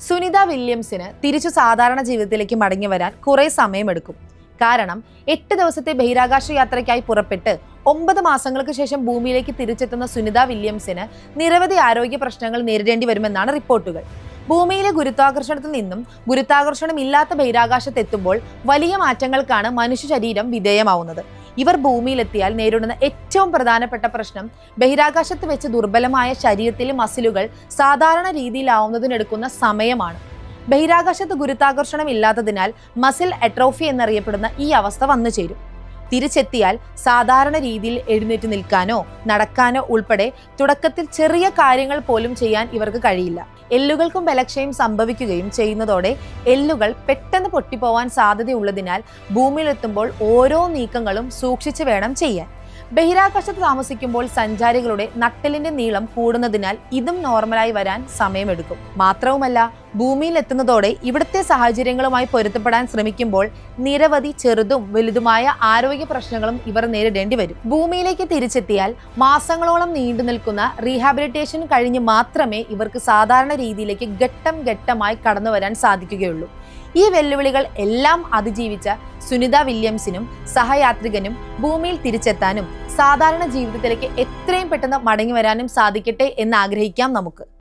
സുനിത വില്യംസിന് തിരിച്ചു സാധാരണ ജീവിതത്തിലേക്ക് മടങ്ങി വരാൻ കുറെ സമയമെടുക്കും. കാരണം 8 ദിവസത്തെ ബഹിരാകാശ യാത്രയ്ക്കായി പുറപ്പെട്ട് 9 മാസങ്ങൾക്ക് ശേഷം ഭൂമിയിലേക്ക് തിരിച്ചെത്തുന്ന സുനിത വില്യംസിന് നിരവധി ആരോഗ്യ പ്രശ്നങ്ങൾ നേരിടേണ്ടി വരുമെന്നാണ് റിപ്പോർട്ടുകൾ. ഭൂമിയിലെ ഗുരുത്വാകർഷണത്തിൽ നിന്നും ഗുരുത്വാകർഷണം ഇല്ലാത്ത ബഹിരാകാശത്തെത്തുമ്പോൾ വലിയ മാറ്റങ്ങൾക്കാണ് മനുഷ്യ ശരീരം വിധേയമാവുന്നത്. ഇവർ ഭൂമിയിലെത്തിയാൽ നേരിടുന്ന ഏറ്റവും പ്രധാനപ്പെട്ട പ്രശ്നം ബഹിരാകാശത്ത് വെച്ച് ദുർബലമായ ശരീരത്തിലെ മസിലുകൾ സാധാരണ രീതിയിലാവുന്നതിനെടുക്കുന്ന സമയമാണ്. ബഹിരാകാശത്ത് ഗുരുത്വാകർഷണം ഇല്ലാത്തതിനാൽ മസിൽ അട്രോഫി എന്നറിയപ്പെടുന്ന ഈ അവസ്ഥ വന്നു ചേരും. തിരിച്ചെത്തിയാൽ സാധാരണ രീതിയിൽ എഴുന്നേറ്റ് നിൽക്കാനോ നടക്കാനോ ഉൾപ്പെടെ തുടക്കത്തിൽ ചെറിയ കാര്യങ്ങൾ പോലും ചെയ്യാൻ ഇവർക്ക് കഴിയില്ല. എല്ലുകൾക്കും ബലക്ഷയം സംഭവിക്കുകയും ചെയ്യുന്നതോടെ എല്ലുകൾ പെട്ടെന്ന് പൊട്ടിപ്പോവാൻ സാധ്യതയുള്ളതിനാൽ ഭൂമിയിലെത്തുമ്പോൾ ഓരോ നീക്കങ്ങളും സൂക്ഷിച്ചു വേണം ചെയ്യാൻ. ബഹിരാകാശത്ത് താമസിക്കുമ്പോൾ സഞ്ചാരികളുടെ നട്ടെല്ലിന്റെ നീളം കൂടുന്നതിനാൽ ഇതും നോർമലായി വരാൻ സമയമെടുക്കും. മാത്രവുമല്ല, ഭൂമിയിൽ എത്തുന്നതോടെ ഇവിടുത്തെ സാഹചര്യങ്ങളുമായി പൊരുത്തപ്പെടാൻ ശ്രമിക്കുമ്പോൾ നിരവധി ചെറുതും വലുതുമായ ആരോഗ്യ പ്രശ്നങ്ങളും ഇവർ നേരിടേണ്ടി വരും. ഭൂമിയിലേക്ക് തിരിച്ചെത്തിയാൽ മാസങ്ങളോളം നീണ്ടു നിൽക്കുന്ന റീഹാബിലിറ്റേഷൻ കഴിഞ്ഞ് മാത്രമേ ഇവർക്ക് സാധാരണ രീതിയിലേക്ക് ഘട്ടം ഘട്ടമായി കടന്നു വരാൻ സാധിക്കുകയുള്ളൂ. ഈ വെല്ലുവിളികൾ എല്ലാം അതിജീവിച്ച സുനിത വില്യംസിനും സഹയാത്രികനും ഭൂമിയിൽ തിരിച്ചെത്താനും സാധാരണ ജീവിതത്തിലേക്ക് എത്രയും പെട്ടെന്ന് മടങ്ങി വരാനും സാധിക്കട്ടെ എന്ന് ആഗ്രഹിക്കാം നമുക്ക്.